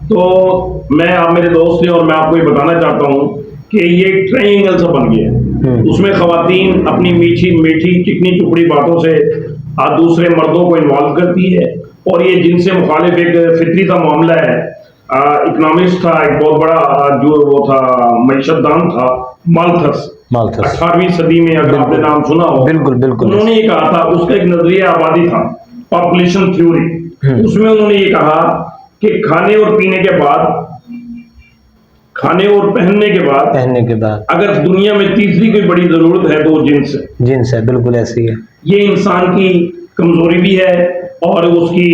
تو میں آپ میرے دوست ہیں اور میں آپ کو یہ بتانا چاہتا ہوں کہ یہ ایک ٹرائنگل سا بن گیا ہے. اس میں خواتین اپنی میٹھی میٹھی چکنی چپڑی باتوں سے دوسرے مردوں کو انوالو کرتی ہے، اور یہ جن سے مخالف ایک فطری سا معاملہ ہے. اکنامسٹ تھا ایک بہت بڑا، جو وہ تھا معیشت دان تھا، مالتھس، 18ویں صدی میں، اگر آپ نے نام سنا ہو. بالکل بالکل. انہوں نے یہ کہا تھا، اس کا ایک نظریہ آبادی تھا، پاپولیشن تھیوری. اس میں انہوں نے یہ کہا کہ کھانے اور پینے کے بعد، کھانے اور پہننے کے بعد اگر دنیا میں تیسری کوئی بڑی ضرورت ہے تو وہ جنس ہے. بالکل ایسی ہے. یہ انسان کی کمزوری بھی ہے اور اس کی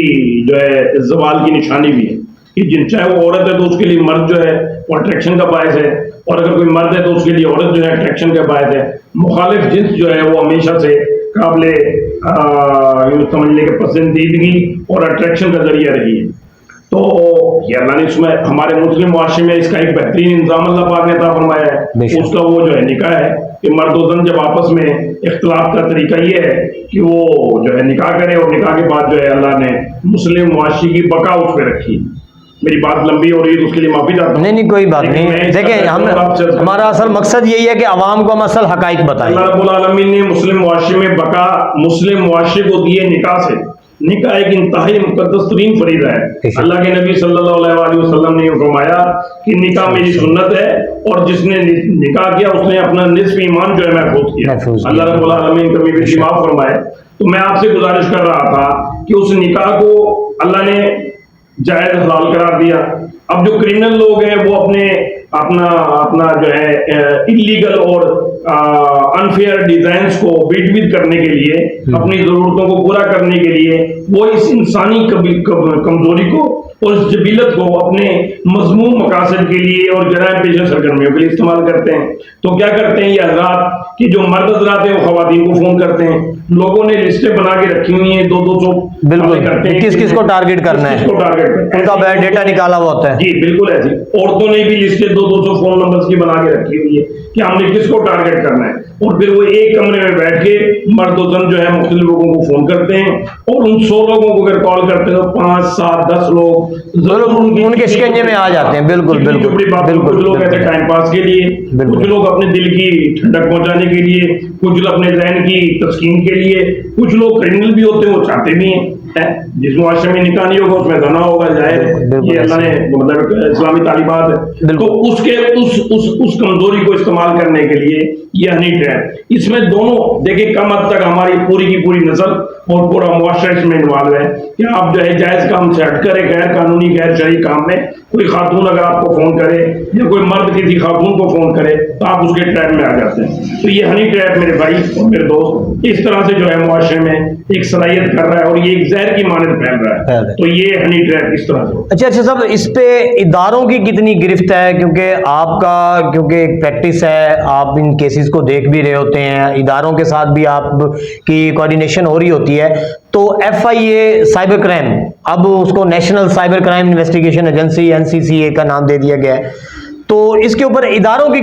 جو ہے زوال کی نشانی بھی ہے کہ جن چاہے وہ عورت ہے تو اس کے لیے مرد جو ہے وہ اٹریکشن کا باعث ہے، اور اگر کوئی مرد ہے تو اس کے لیے عورت جو ہے اٹریکشن کا باعث ہے. مخالف جنس جو ہے وہ ہمیشہ سے قابل سمجھنے کے پسندیدگی اور اٹریکشن کا ذریعہ رہی ہے. تو یہ اللہ نے اس میں ہمارے مسلم معاشرے میں اس کا ایک بہترین انظام اللہ پاک نے عطا فرمایا ہے. اس کا وہ جو ہے نکاح ہے کہ مرد و زن جب آپس میں اختلاف کا طریقہ یہ ہے کہ وہ جو ہے نکاح کرے، اور نکاح کے بعد جو ہے اللہ نے مسلم معاشرے کی بقا اس پہ رکھی. میری بات لمبی ہو رہی ہے تو اس کے لیے معافی چاہتا ہوں. نہیں کوئی بات نہیں. دیکھیں ہمارا اصل مقصد یہی ہے کہ عوام کو ہم اصل حقائق بتائیں. اللہ رب العالمین نے مسلم معاشرے میں بقا مسلم معاشرے کو دیے نکاح سے. نکاح ایک انتہائی مقدس ترین فریضہ ہے. اللہ کے نبی صلی اللہ علیہ وسلم نے فرمایا کہ نکاح میری سنت ہے، اور جس نے نکاح کیا اس نے اپنا نصف ایمان جو ہے محفوظ کیا. اللہ رب العالمین کبھی بھی معاف فرمائے. تو میں آپ سے گزارش کر رہا تھا کہ اس نکاح کو اللہ نے جائز حلال قرار دیا. اب جو کرمنل لوگ ہیں وہ اپنا جو ہے انلیگل اور انفیئر ڈیزائنز کو بیٹ کرنے کے لیے، اپنی ضرورتوں کو پورا کرنے کے لیے، وہ اس انسانی کمزوری کو اور اس جبیلت کو اپنے مذموم مقاصد کے لیے اور جرائم پیشہ سرگرمیوں کے لیے استعمال کرتے ہیں. تو کیا کرتے ہیں یہ حضرات کہ جو مرد حضرات ہیں وہ خواتین کو فون کرتے ہیں. لوگوں نے لسٹیں بنا کے رکھی ہوئی ہیں، 200 بالکل کرتے ہیں کس کو ٹارگٹ کرنا ہے، ان کا ڈیٹا نکالا ہوا ہوتا ہے. جی بالکل ایسی. عورتوں نے بھی لسٹیں 200 فون نمبرز کی بنا کے رکھی ہوئی ہے کہ ہم نے کس کو ٹارگٹ کرنا ہے، اور پھر وہ ایک کمرے میں بیٹھ کے مرد و زن جو ہے مختلف لوگوں کو فون کرتے ہیں، اور ان 100 لوگوں کو اگر کال کرتے ہیں تو 5 7 10 لوگ ان کے شکنجے میں آ جاتے ہیں. بالکل بالکل بالکل. کچھ لوگ ایسے ٹائم پاس کے لیے، کچھ لوگ اپنے دل کی ٹھنڈک پہنچانے کے لیے، کچھ لوگ اپنے ذہن کی تسکین کے لیے، کچھ لوگ کرمنل بھی ہوتے ہیں وہ چاہتے بھی ہیں. جس معاشرے میں نکاح نہیں ہوگا اس میں زنا ہوگا، ظاہر ہے یہ اللہ نے مطلب اسلامی تعلیمات ہے. تو اس کے اس کمزوری کو استعمال کرنے کے لیے یہ ہنی ٹریپ. اس میں دونوں دیکھیں کم حد تک ہماری پوری کی پوری نسل اور پورا معاشرہ اس میں انوالو ہے کہ آپ جو ہے جائز کام سے ہٹ کر غیر قانونی غیر شرعی کام میں کوئی خاتون اگر آپ کو فون کرے یا کوئی مرد کسی خاتون کو فون کرے تو آپ اس کے ٹریپ میں آ جاتے ہیں. تو یہ ہنی ٹریپ میرے بھائی اور میرے دوست اس طرح سے جو ہے معاشرے میں ایک صلاحیت کر رہا ہے، اور یہ ایک زہر کی مانند پھیل رہا ہے. تو یہ ہنی ٹریپ اس طرح سے. اچھا صاحب، اس پہ اداروں کی کتنی گرفت ہے؟ کیونکہ آپ کا ایک پریکٹس ہے، آپ ان کیسز کو دیکھ بھی رہے ہوتے ہیں، اداروں کے ساتھ بھی آپ کی کوآرڈینیشن ہو رہی ہوتی ہے. تو F I A cyber crime, اب اس کو national cyber crime investigation agency NCCA کا نام دے دیا گیا ہے. تو اس کے اوپر اداروں کی